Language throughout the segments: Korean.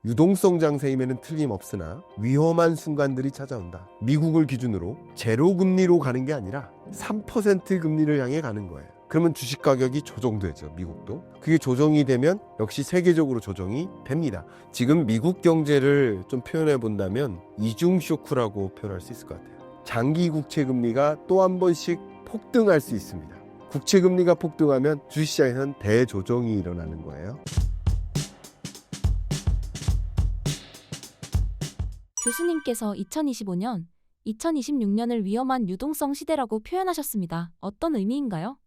유동성 장세임에는 틀림없으나 위험한 순간들이 찾아온다. 미국을 기준으로 제로 금리로 가는 게 아니라 3% 금리를 향해 가는 거예요. 그러면 주식 가격이 조정되죠. 미국도. 그게 조정이 되면 역시 세계적으로 조정이 됩니다. 지금 미국 경제를 좀 표현해 본다면 이중 쇼크라고 표현할 수 있을 것 같아요. 장기 국채 금리가 또 한 번씩 폭등할 수 있습니다. 국채 금리가 폭등하면 주식시장에서는 대조정이 일어나는 거예요. 교수님께서 2025년, 2026년을 위험한 유동성 시대라고 표현하셨습니다. 어떤 의미인가요?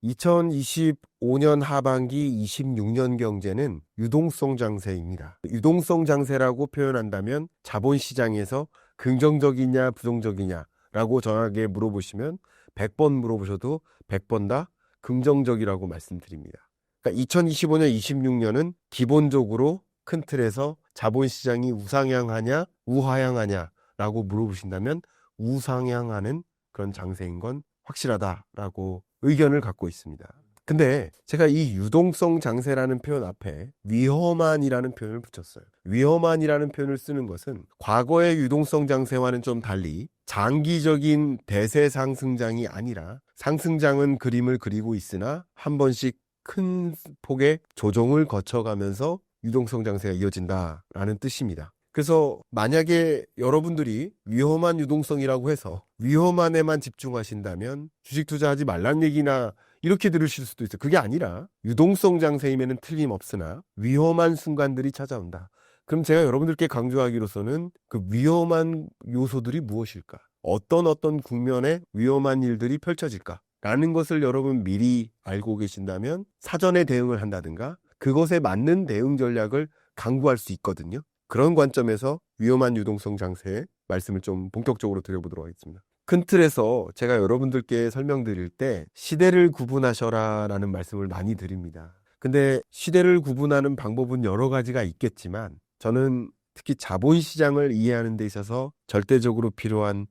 2025년 하반기 26년 경제는 유동성 장세입니다. 유동성 장세라고 표현한다면 자본시장에서 긍정적이냐 부정적이냐라고 저에게 물어보시면 100번 물어보셔도 100번 다 긍정적이라고 말씀드립니다. 그러니까 2025년, 26년은 기본적으로 큰 틀에서 자본시장이 우상향하냐 우하향하냐라고 물어보신다면 우상향하는 그런 장세인 건 확실하다라고 의견을 갖고 있습니다. 근데 제가 이 유동성 장세라는 표현 앞에 위험한이라는 표현을 붙였어요. 위험한이라는 표현을 쓰는 것은 과거의 유동성 장세와는 좀 달리 장기적인 대세 상승장이 아니라 상승장은 그림을 그리고 있으나 한 번씩 큰 폭의 조정을 거쳐가면서 유동성 장세가 이어진다라는 뜻입니다. 그래서 만약에 여러분들이 위험한 유동성이라고 해서 위험한에만 집중하신다면 주식 투자하지 말란 얘기나 이렇게 들으실 수도 있어요. 그게 아니라 유동성 장세임에는 틀림없으나 위험한 순간들이 찾아온다. 그럼 제가 여러분들께 강조하기로서는 그 위험한 요소들이 무엇일까? 어떤 국면에 위험한 일들이 펼쳐질까? 라는 것을 여러분 미리 알고 계신다면 사전에 대응을 한다든가 그것에 맞는 대응 전략을 강구할 수 있거든요. 그런 관점에서 위험한 유동성 장세의 말씀을 좀 본격적으로 드려보도록 하겠습니다. 큰 틀에서 제가 여러분들께 설명드릴 때 시대를 구분하셔라 라는 말씀을 많이 드립니다. 근데 시대를 구분하는 방법은 여러 가지가 있겠지만 저는 특히 자본시장을 이해하는 데 있어서 절대적으로 필요한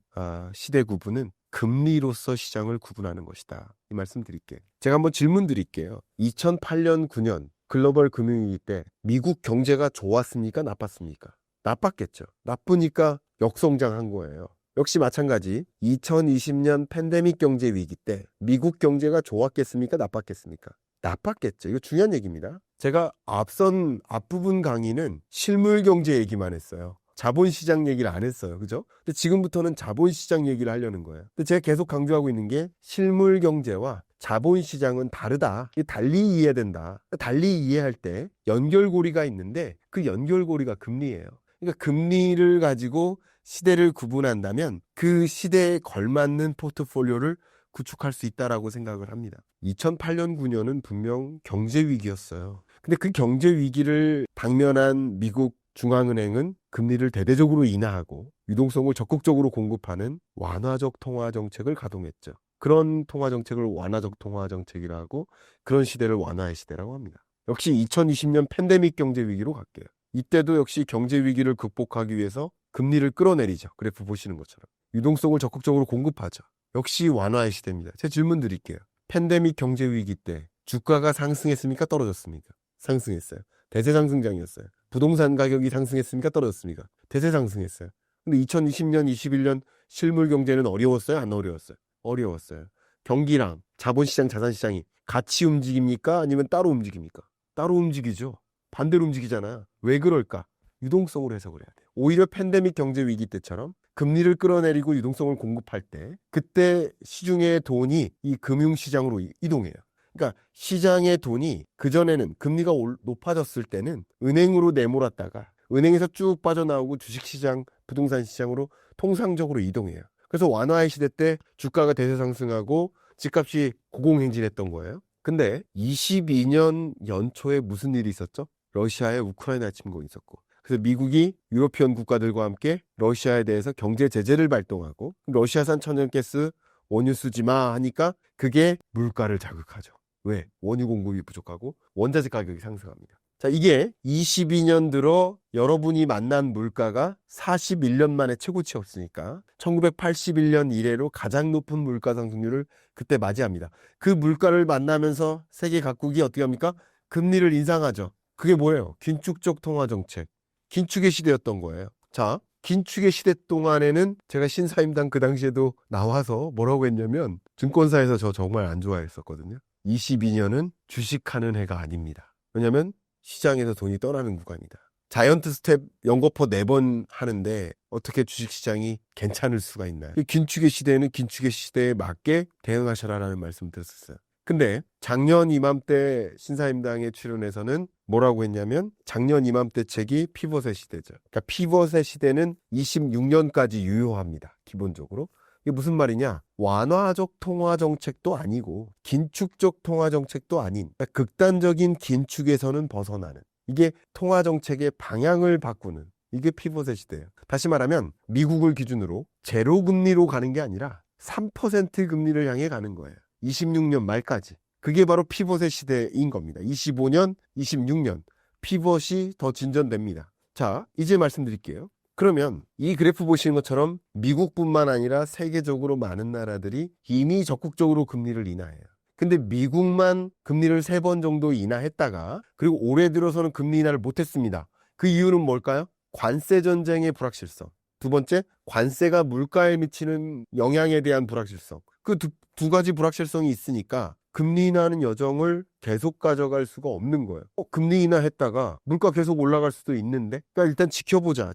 시대 구분은 금리로서 시장을 구분하는 것이다. 이 말씀 드릴게요. 제가 한번 질문 드릴게요. 2008년, 9년 글로벌 금융위기 때 미국 경제가 좋았습니까? 나빴습니까? 나빴겠죠. 나쁘니까 역성장한 거예요. 역시 마찬가지 2020년 팬데믹 경제 위기 때 미국 경제가 좋았겠습니까? 나빴겠습니까? 나빴겠죠. 이거 중요한 얘기입니다. 제가 앞선 앞부분 강의는 실물 경제 얘기만 했어요. 자본시장 얘기를 안 했어요. 그죠? 근데 지금부터는 자본시장 얘기를 하려는 거예요. 근데 제가 계속 강조하고 있는 게 실물 경제와 자본시장은 다르다. 달리 이해해야 된다. 달리 이해할 때 연결고리가 있는데 그 연결고리가 금리예요. 그러니까 금리를 가지고 시대를 구분한다면 그 시대에 걸맞는 포트폴리오를 구축할 수 있다라고 생각을 합니다. 2008년, 9년은 분명 경제 위기였어요. 근데 그 경제 위기를 당면한 미국 중앙은행은 금리를 대대적으로 인하하고 유동성을 적극적으로 공급하는 완화적 통화 정책을 가동했죠. 그런 통화 정책을 완화적 통화 정책이라고 그런 시대를 완화의 시대라고 합니다. 역시 2020년 팬데믹 경제 위기로 갈게요. 이때도 역시 경제 위기를 극복하기 위해서 금리를 끌어내리죠. 그래프 보시는 것처럼. 유동성을 적극적으로 공급하죠. 역시 완화의 시대입니다. 제 질문 드릴게요. 팬데믹 경제 위기 때 주가가 상승했습니까? 떨어졌습니까? 상승했어요. 대세 상승장이었어요. 부동산 가격이 상승했습니까? 떨어졌습니까? 대세 상승했어요. 근데 2020년, 21년 실물 경제는 어려웠어요? 안 어려웠어요? 어려웠어요. 경기랑 자본시장, 자산시장이 같이 움직입니까? 아니면 따로 움직입니까? 따로 움직이죠. 반대로 움직이잖아요. 왜 그럴까? 유동성으로 해석을 해야 돼요. 오히려 팬데믹 경제 위기 때처럼 금리를 끌어내리고 유동성을 공급할 때 그때 시중의 돈이 이 금융시장으로 이동해요. 그러니까 시장의 돈이 그전에는 금리가 높아졌을 때는 은행으로 내몰았다가 은행에서 쭉 빠져나오고 주식시장, 부동산 시장으로 통상적으로 이동해요. 그래서 완화의 시대 때 주가가 대세 상승하고 집값이 고공행진했던 거예요. 근데 22년 연초에 무슨 일이 있었죠? 러시아의 우크라이나 침공이 있었고 그래서 미국이 유로피언 국가들과 함께 러시아에 대해서 경제 제재를 발동하고 러시아산 천연가스 원유 쓰지 마 하니까 그게 물가를 자극하죠. 왜? 원유 공급이 부족하고 원자재 가격이 상승합니다. 자, 이게 22년 들어 여러분이 만난 물가가 41년 만에 최고치였으니까 1981년 이래로 가장 높은 물가 상승률을 그때 맞이합니다. 그 물가를 만나면서 세계 각국이 어떻게 합니까? 금리를 인상하죠. 그게 뭐예요? 긴축적 통화 정책. 긴축의 시대였던 거예요. 자, 긴축의 시대 동안에는 제가 신사임당 그 당시에도 나와서 뭐라고 했냐면 증권사에서 저 정말 안 좋아했었거든요. 22년은 주식하는 해가 아닙니다. 왜냐하면 시장에서 돈이 떠나는 구간이다. 자이언트 스텝 연거푸 4번 하는데 어떻게 주식시장이 괜찮을 수가 있나요? 긴축의 시대에는 긴축의 시대에 맞게 대응하셔라라는 말씀 드렸었어요. 근데 작년 이맘때 신사임당에 출연해서는 뭐라고 했냐면 작년 이맘때 책이 피벗의 시대죠. 그러니까 피벗의 시대는 26년까지 유효합니다. 기본적으로. 이게 무슨 말이냐? 완화적 통화정책도 아니고 긴축적 통화정책도 아닌 그러니까 극단적인 긴축에서는 벗어나는 이게 통화정책의 방향을 바꾸는 이게 피벗의 시대예요. 다시 말하면 미국을 기준으로 제로 금리로 가는 게 아니라 3% 금리를 향해 가는 거예요. 26년 말까지. 그게 바로 피벗의 시대인 겁니다. 25년, 26년 피벗이 더 진전됩니다. 자, 이제 말씀드릴게요. 그러면 이 그래프 보시는 것처럼 미국뿐만 아니라 세계적으로 많은 나라들이 이미 적극적으로 금리를 인하해요. 근데 미국만 금리를 3번 정도 인하했다가 그리고 올해 들어서는 금리 인하를 못했습니다. 그 이유는 뭘까요? 관세 전쟁의 불확실성. 두 번째, 관세가 물가에 미치는 영향에 대한 불확실성. 그 두 가지 불확실성이 있으니까 금리 인하하는 여정을 계속 가져갈 수가 없는 거예요. 금리 인하했다가 물가 계속 올라갈 수도 있는데 그러니까 일단 지켜보자.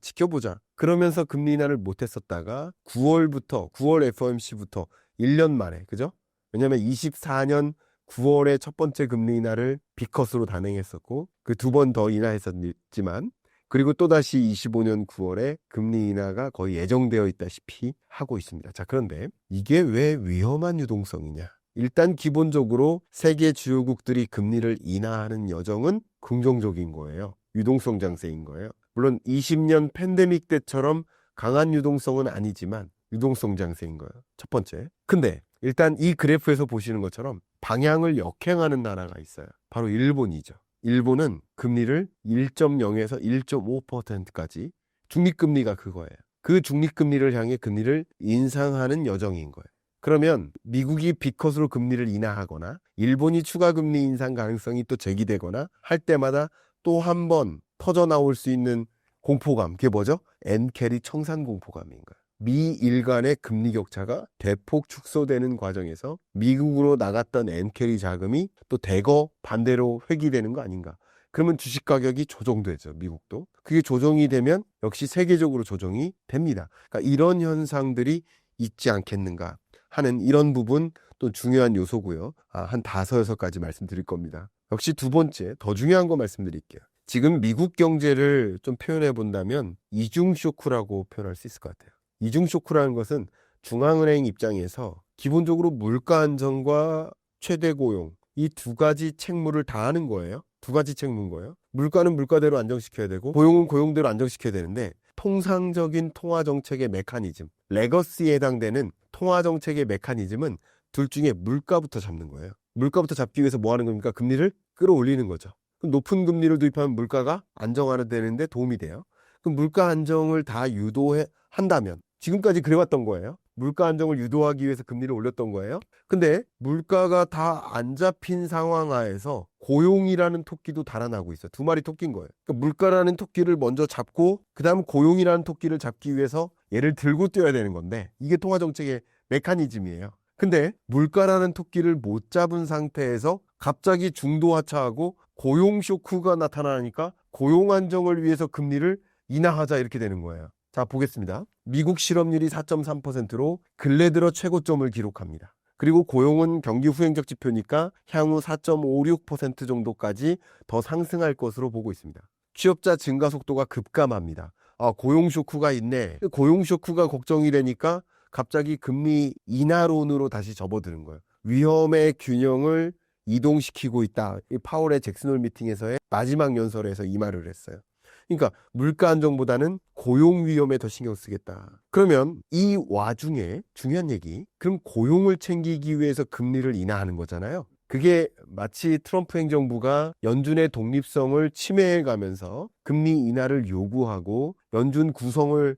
그러면서 금리 인하를 못했었다가 9월 FOMC부터 1년 만에 그죠? 왜냐하면 24년 9월에 첫 번째 금리 인하를 B컷으로 단행했었고 그 2번 더 인하했었지만 그리고 또다시 25년 9월에 금리 인하가 거의 예정되어 있다시피 하고 있습니다. 자, 그런데 이게 왜 위험한 유동성이냐? 일단 기본적으로 세계 주요국들이 금리를 인하하는 여정은 긍정적인 거예요. 유동성 장세인 거예요. 물론 20년 팬데믹 때처럼 강한 유동성은 아니지만 유동성 장세인 거예요. 첫 번째. 근데 일단 이 그래프에서 보시는 것처럼 방향을 역행하는 나라가 있어요. 바로 일본이죠. 일본은 금리를 1.0에서 1.5%까지 중립금리가 그거예요. 그 중립금리를 향해 금리를 인상하는 여정인 거예요. 그러면 미국이 B컷으로 금리를 인하하거나 일본이 추가 금리 인상 가능성이 또 제기되거나 할 때마다 또 한 번 터져나올 수 있는 공포감, 그게 뭐죠? 엔캐리 청산 공포감인 거예요. 미일 간의 금리 격차가 대폭 축소되는 과정에서 미국으로 나갔던 엔캐리 자금이 또 대거 반대로 회귀되는 거 아닌가. 그러면 주식 가격이 조정되죠. 미국도. 그게 조정이 되면 역시 세계적으로 조정이 됩니다. 그러니까 이런 현상들이 있지 않겠는가 하는 이런 부분 또 중요한 요소고요. 한 5-6가지 말씀드릴 겁니다. 역시 두 번째 더 중요한 거 말씀드릴게요. 지금 미국 경제를 좀 표현해 본다면 이중 쇼크라고 표현할 수 있을 것 같아요. 이중 쇼크라는 것은 중앙은행 입장에서 기본적으로 물가 안정과 최대 고용 이 2가지 책무를 다 하는 거예요. 2가지 책무인 거예요. 물가는 물가대로 안정시켜야 되고 고용은 고용대로 안정시켜야 되는데 통상적인 통화정책의 메커니즘, 레거시에 해당되는 통화정책의 메커니즘은 둘 중에 물가부터 잡는 거예요. 물가부터 잡기 위해서 뭐 하는 겁니까? 금리를 끌어올리는 거죠. 그럼 높은 금리를 도입하면 물가가 안정화가 되는데 도움이 돼요. 그럼 물가 안정을 다 한다면 지금까지 그래왔던 거예요. 물가 안정을 유도하기 위해서 금리를 올렸던 거예요. 근데 물가가 다 안 잡힌 상황 하에서 고용이라는 토끼도 달아나고 있어요. 2마리 토끼인 거예요. 그러니까 물가라는 토끼를 먼저 잡고 그 다음 고용이라는 토끼를 잡기 위해서 얘를 들고 뛰어야 되는 건데 이게 통화정책의 메커니즘이에요. 근데 물가라는 토끼를 못 잡은 상태에서 갑자기 중도 하차하고 고용 쇼크가 나타나니까 고용 안정을 위해서 금리를 인하하자 이렇게 되는 거예요. 자, 보겠습니다. 미국 실업률이 4.3%로 근래 들어 최고점을 기록합니다. 그리고 고용은 경기 후행적 지표니까 향후 4.56% 정도까지 더 상승할 것으로 보고 있습니다. 취업자 증가 속도가 급감합니다. 고용 쇼크가 있네. 고용 쇼크가 걱정이 되니까 갑자기 금리 인하론으로 다시 접어드는 거예요. 위험의 균형을 이동시키고 있다. 이 파월의 잭슨홀 미팅에서의 마지막 연설에서 이 말을 했어요. 그러니까 물가 안정보다는 고용 위험에 더 신경 쓰겠다. 그러면 이 와중에 중요한 얘기, 그럼 고용을 챙기기 위해서 금리를 인하하는 거잖아요. 그게 마치 트럼프 행정부가 연준의 독립성을 침해해가면서 금리 인하를 요구하고 연준 구성을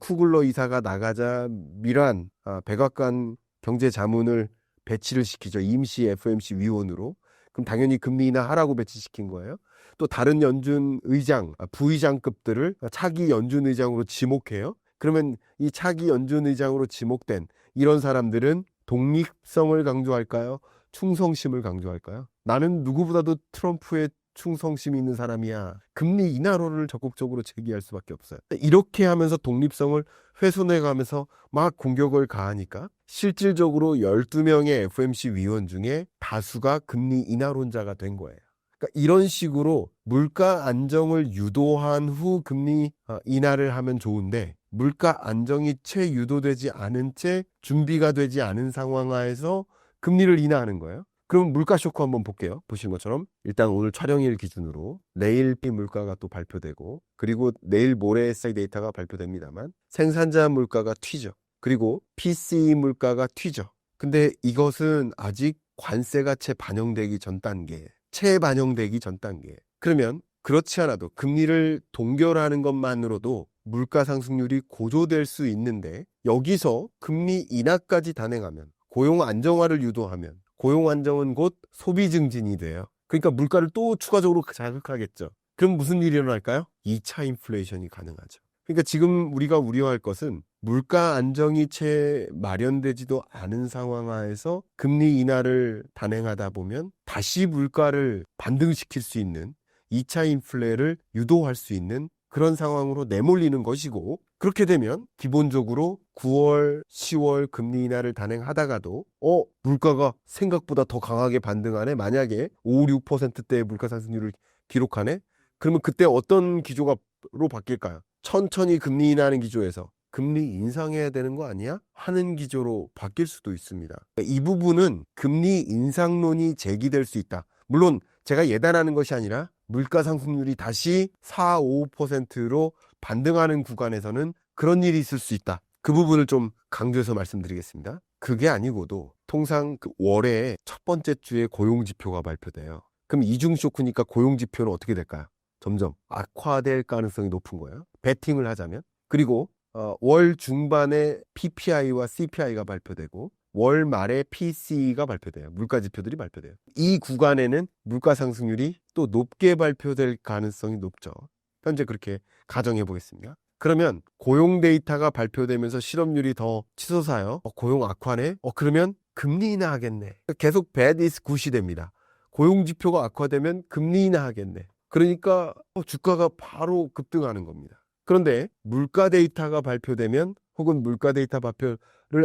쿠글러 이사가 나가자 미란 백악관 경제자문을 배치를 시키죠. 임시 FOMC 위원으로. 그럼 당연히 금리 인하하라고 배치시킨 거예요. 또 다른 연준 의장, 부의장급들을 차기 연준 의장으로 지목해요. 그러면 이 차기 연준 의장으로 지목된 이런 사람들은 독립성을 강조할까요? 충성심을 강조할까요? 나는 누구보다도 트럼프의 충성심이 있는 사람이야. 금리 인하론을 적극적으로 제기할 수밖에 없어요. 이렇게 하면서 독립성을 훼손해가면서 막 공격을 가하니까 실질적으로 12명의 FOMC 위원 중에 다수가 금리 인하론자가 된 거예요. 그러니까 이런 식으로 물가 안정을 유도한 후 금리 인하를 하면 좋은데 물가 안정이 채 유도되지 않은 채 준비가 되지 않은 상황 하에서 금리를 인하하는 거예요. 그럼 물가 쇼크 한번 볼게요. 보시는 것처럼 일단 오늘 촬영일 기준으로 내일 물가가 또 발표되고 그리고 내일 모레 SI 데이터가 발표됩니다만 생산자 물가가 튀죠. 그리고 PCE 물가가 튀죠. 근데 이것은 아직 관세가 채 반영되기 전 단계, 채 반영되기 전 단계. 그러면 그렇지 않아도 금리를 동결하는 것만으로도 물가 상승률이 고조될 수 있는데 여기서 금리 인하까지 단행하면 고용 안정화를 유도하면 고용 안정은 곧 소비 증진이 돼요. 그러니까 물가를 또 추가적으로 자극하겠죠. 그럼 무슨 일이 일어날까요? 2차 인플레이션이 가능하죠. 그러니까 지금 우리가 우려할 것은 물가 안정이 채 마련되지도 않은 상황 하에서 금리 인하를 단행하다 보면 다시 물가를 반등시킬 수 있는 2차 인플레를 유도할 수 있는 그런 상황으로 내몰리는 것이고 그렇게 되면 기본적으로 9월, 10월 금리 인하를 단행하다가도 물가가 생각보다 더 강하게 반등하네. 만약에 5, 6%대의 물가 상승률을 기록하네. 그러면 그때 어떤 기조로 바뀔까요? 천천히 금리 인하하는 기조에서 금리 인상해야 되는 거 아니야? 하는 기조로 바뀔 수도 있습니다. 이 부분은 금리 인상론이 제기될 수 있다. 물론 제가 예단하는 것이 아니라 물가 상승률이 다시 4, 5%로 반등하는 구간에서는 그런 일이 있을 수 있다. 그 부분을 좀 강조해서 말씀드리겠습니다. 그게 아니고도 통상 월에 첫 번째 주에 고용지표가 발표돼요. 그럼 이중 쇼크니까 고용지표는 어떻게 될까요? 점점 악화될 가능성이 높은 거예요. 베팅을 하자면. 그리고 월 중반에 PPI와 CPI가 발표되고 월 말에 PCE가 발표돼요. 물가 지표들이 발표돼요. 이 구간에는 물가 상승률이 또 높게 발표될 가능성이 높죠. 현재 그렇게 가정해 보겠습니다. 그러면 고용 데이터가 발표되면서 실업률이 더 치솟아요. 고용 악화네? 그러면 금리 인하하겠네. 계속 bad is good이 됩니다. 고용 지표가 악화되면 금리 인하하겠네. 그러니까 주가가 바로 급등하는 겁니다. 그런데 물가 데이터가 발표되면 혹은 물가 데이터 발표를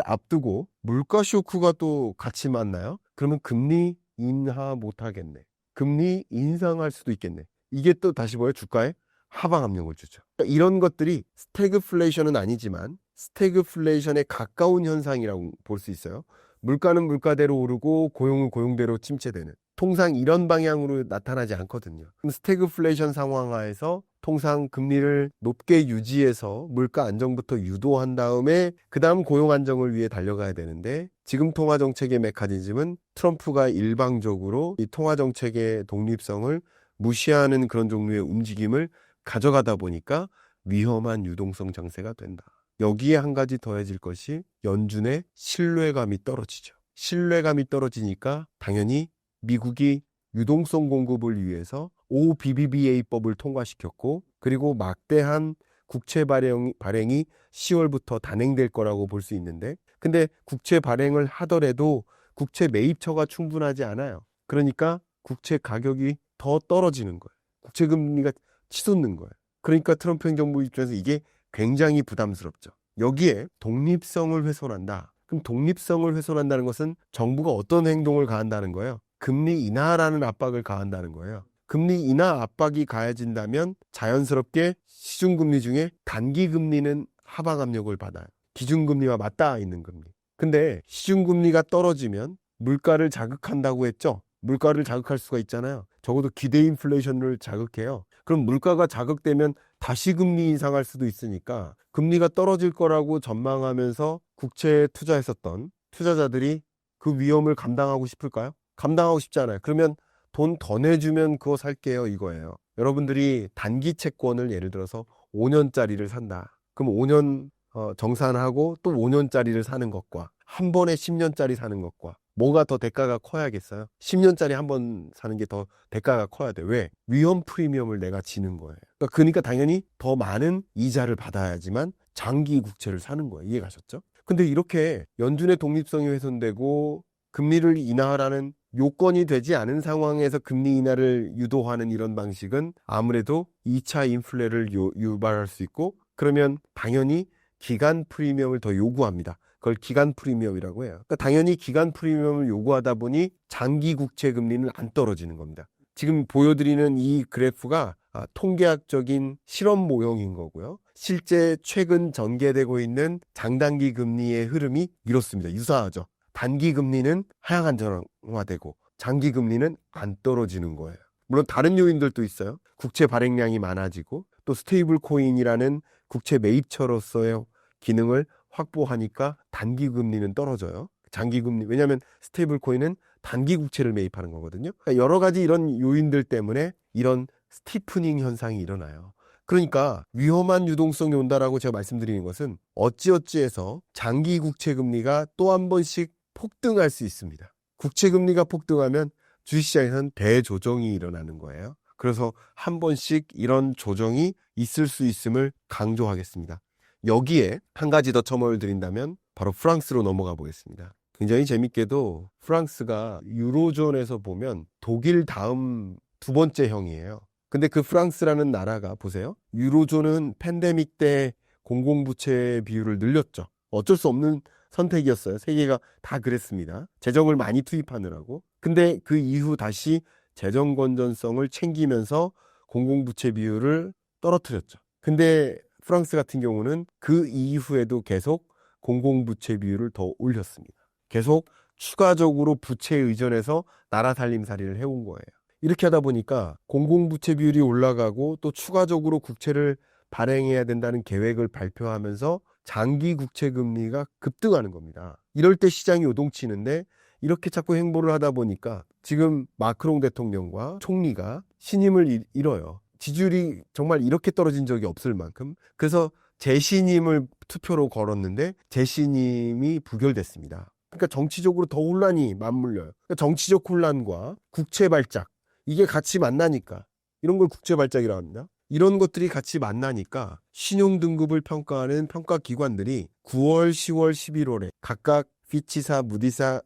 앞두고 물가 쇼크가 또 같이 만나요. 그러면 금리 인하 못하겠네. 금리 인상할 수도 있겠네. 이게 또 다시 뭐예요? 주가에 하방 압력을 주죠. 그러니까 이런 것들이 스태그플레이션은 아니지만 스태그플레이션에 가까운 현상이라고 볼 수 있어요. 물가는 물가대로 오르고 고용은 고용대로 침체되는. 통상 이런 방향으로 나타나지 않거든요. 스태그플레이션 상황 하에서 통상 금리를 높게 유지해서 물가 안정부터 유도한 다음에 그 다음 고용 안정을 위해 달려가야 되는데 지금 통화정책의 메커니즘은 트럼프가 일방적으로 이 통화정책의 독립성을 무시하는 그런 종류의 움직임을 가져가다 보니까 위험한 유동성 장세가 된다. 여기에 한 가지 더해질 것이 연준의 신뢰감이 떨어지죠. 신뢰감이 떨어지니까 당연히 미국이 유동성 공급을 위해서 OBBBA법을 통과시켰고 그리고 막대한 국채 발행이 10월부터 단행될 거라고 볼 수 있는데 근데 국채 발행을 하더라도 국채 매입처가 충분하지 않아요. 그러니까 국채 가격이 더 떨어지는 거예요. 국채 금리가 치솟는 거예요. 그러니까 트럼프 행정부 입장에서 이게 굉장히 부담스럽죠. 여기에 독립성을 훼손한다. 그럼 독립성을 훼손한다는 것은 정부가 어떤 행동을 가한다는 거예요? 금리 인하라는 압박을 가한다는 거예요. 금리 인하 압박이 가해진다면 자연스럽게 시중금리 중에 단기금리는 하방 압력을 받아요. 기준금리와 맞닿아 있는 금리. 근데 시중금리가 떨어지면 물가를 자극한다고 했죠. 물가를 자극할 수가 있잖아요. 적어도 기대 인플레이션을 자극해요. 그럼 물가가 자극되면 다시 금리 인상할 수도 있으니까 금리가 떨어질 거라고 전망하면서 국채에 투자했었던 투자자들이 그 위험을 감당하고 싶을까요? 감당하고 싶지 않아요. 그러면 돈 더 내주면 그거 살게요 이거예요. 여러분들이 단기 채권을 예를 들어서 5년짜리를 산다. 그럼 5년 정산하고 또 5년짜리를 사는 것과 한 번에 10년짜리 사는 것과 뭐가 더 대가가 커야겠어요? 10년짜리 한 번 사는 게 더 대가가 커야 돼. 왜? 위험 프리미엄을 내가 지는 거예요. 그러니까 당연히 더 많은 이자를 받아야지만 장기 국채를 사는 거예요. 이해가셨죠? 근데 이렇게 연준의 독립성이 훼손되고 금리를 인하하라는 요건이 되지 않은 상황에서 금리 인하를 유도하는 이런 방식은 아무래도 2차 인플레를 유발할 수 있고, 그러면 당연히 기간 프리미엄을 더 요구합니다. 그걸 기간 프리미엄이라고 해요. 그러니까 당연히 기간 프리미엄을 요구하다 보니 장기 국채 금리는 안 떨어지는 겁니다. 지금 보여드리는 이 그래프가 통계학적인 실험 모형인 거고요. 실제 최근 전개되고 있는 장단기 금리의 흐름이 이렇습니다. 유사하죠. 단기 금리는 하향 안정화되고 장기 금리는 안 떨어지는 거예요. 물론 다른 요인들도 있어요. 국채 발행량이 많아지고 또 스테이블 코인이라는 국채 매입처로서의 기능을 확보하니까 단기 금리는 떨어져요. 장기 금리, 왜냐하면 스테이블 코인은 단기 국채를 매입하는 거거든요. 그러니까 여러 가지 이런 요인들 때문에 이런 스티프닝 현상이 일어나요. 그러니까 위험한 유동성이 온다라고 제가 말씀드리는 것은 어찌어찌해서 장기 국채 금리가 또 한 번씩 폭등할 수 있습니다. 국채 금리가 폭등하면 주식시장에서는 대조정이 일어나는 거예요. 그래서 한 번씩 이런 조정이 있을 수 있음을 강조하겠습니다. 여기에 한 가지 더 첨언을 드린다면 바로 프랑스로 넘어가 보겠습니다. 굉장히 재밌게도 프랑스가 유로존에서 보면 독일 다음 두 번째 형이에요. 근데 그 프랑스라는 나라가 보세요. 유로존은 팬데믹 때 공공부채 비율을 늘렸죠. 어쩔 수 없는 선택이었어요. 세계가 다 그랬습니다. 재정을 많이 투입하느라고. 근데 그 이후 다시 재정 건전성을 챙기면서 공공부채 비율을 떨어뜨렸죠. 근데 프랑스 같은 경우는 그 이후에도 계속 공공부채 비율을 더 올렸습니다. 계속 추가적으로 부채에 의존해서 나라 살림살이를 해온 거예요. 이렇게 하다 보니까 공공부채 비율이 올라가고 또 추가적으로 국채를 발행해야 된다는 계획을 발표하면서 장기 국채 금리가 급등하는 겁니다. 이럴 때 시장이 요동치는데 이렇게 자꾸 행보를 하다 보니까 지금 마크롱 대통령과 총리가 신임을 잃어요. 지지율이 정말 이렇게 떨어진 적이 없을 만큼. 그래서 재신임을 투표로 걸었는데 재신임이 부결됐습니다. 그러니까 정치적으로 더 혼란이 맞물려요. 그러니까 정치적 혼란과 국채 발작, 이게 같이 만나니까, 이런 걸 국채 발작이라고 합니다. 이런 것들이 같이 만나니까 신용등급을 평가하는 평가기관들이 9월, 10월, 11월에 각각 피치사,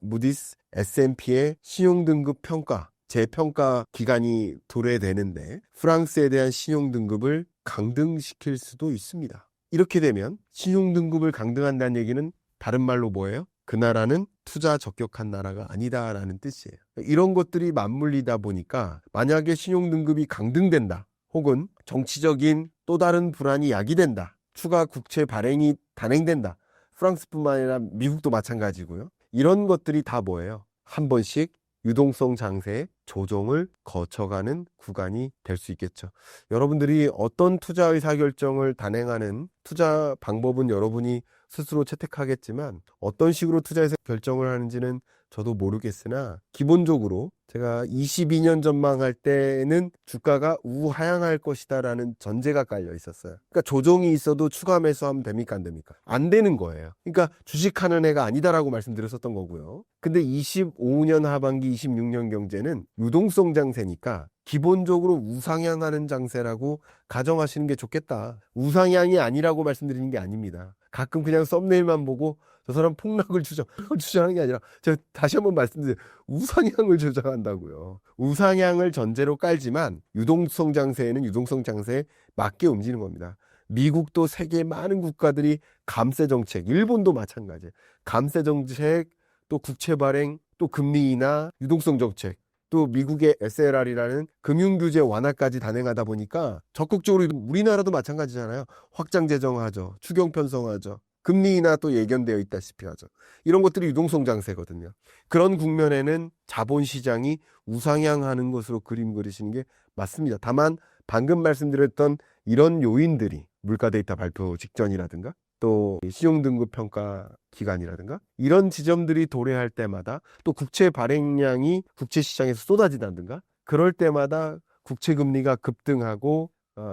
무디스, S&P의 신용등급 평가, 재평가 기간이 도래되는데 프랑스에 대한 신용등급을 강등시킬 수도 있습니다. 이렇게 되면 신용등급을 강등한다는 얘기는 다른 말로 뭐예요? 그 나라는 투자 적격한 나라가 아니다라는 뜻이에요. 이런 것들이 맞물리다 보니까 만약에 신용등급이 강등된다, 혹은 정치적인 또 다른 불안이 야기된다, 추가 국채 발행이 단행된다, 프랑스뿐만 아니라 미국도 마찬가지고요. 이런 것들이 다 뭐예요? 한 번씩 유동성 장세의 조정을 거쳐가는 구간이 될 수 있겠죠. 여러분들이 어떤 투자 의사결정을 단행하는 투자 방법은 여러분이 스스로 채택하겠지만 어떤 식으로 투자 의사결정을 하는지는 저도 모르겠으나 기본적으로 제가 22년 전망할 때는 주가가 우하향할 것이다라는 전제가 깔려 있었어요. 그러니까 조정이 있어도 추가 매수하면 됩니까, 안 됩니까? 안 되는 거예요. 그러니까 주식하는 애가 아니다라고 말씀드렸었던 거고요. 근데 25년 하반기 26년 경제는 유동성 장세니까 기본적으로 우상향하는 장세라고 가정하시는 게 좋겠다. 우상향이 아니라고 말씀드리는 게 아닙니다. 가끔 그냥 썸네일만 보고 저 사람 폭락을 주장하는 게 아니라 제가 다시 한번 말씀드려요. 우상향을 주장한다고요. 우상향을 전제로 깔지만 유동성 장세에는 유동성 장세에 맞게 움직이는 겁니다. 미국도 세계 많은 국가들이 감세 정책, 일본도 마찬가지예요. 감세 정책, 또 국채 발행, 또 금리 인하, 유동성 정책, 또 미국의 SLR이라는 금융규제 완화까지 단행하다 보니까 적극적으로, 우리나라도 마찬가지잖아요. 확장 재정하죠. 추경 편성하죠. 금리 인하 또 예견되어 있다시피 하죠. 이런 것들이 유동성 장세거든요. 그런 국면에는 자본시장이 우상향하는 것으로 그림 그리시는 게 맞습니다. 다만 방금 말씀드렸던 이런 요인들이 물가 데이터 발표 직전이라든가 또 신용등급 평가 기간이라든가 이런 지점들이 도래할 때마다, 또 국채 발행량이 국채시장에서 쏟아진다든가 그럴 때마다 국채금리가 급등하고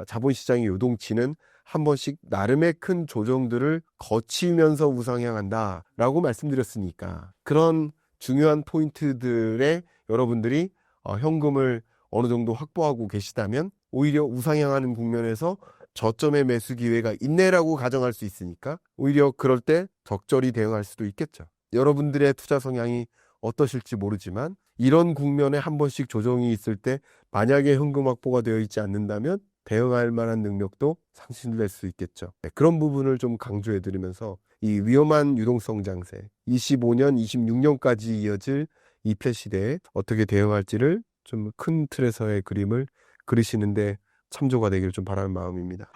자본시장이 요동치는 한 번씩 나름의 큰 조정들을 거치면서 우상향한다라고 말씀드렸으니까, 그런 중요한 포인트들에 여러분들이 현금을 어느 정도 확보하고 계시다면 오히려 우상향하는 국면에서 저점의 매수 기회가 있네라고 가정할 수 있으니까 오히려 그럴 때 적절히 대응할 수도 있겠죠. 여러분들의 투자 성향이 어떠실지 모르지만 이런 국면에 한 번씩 조정이 있을 때 만약에 현금 확보가 되어 있지 않는다면 대응할 만한 능력도 상실될 수 있겠죠. 그런 부분을 좀 강조해 드리면서 이 위험한 유동성 장세 25년, 26년까지 이어질 이 폐시대에 어떻게 대응할지를 좀 큰 틀에서의 그림을 그리시는데 참조가 되기를 좀 바라는 마음입니다.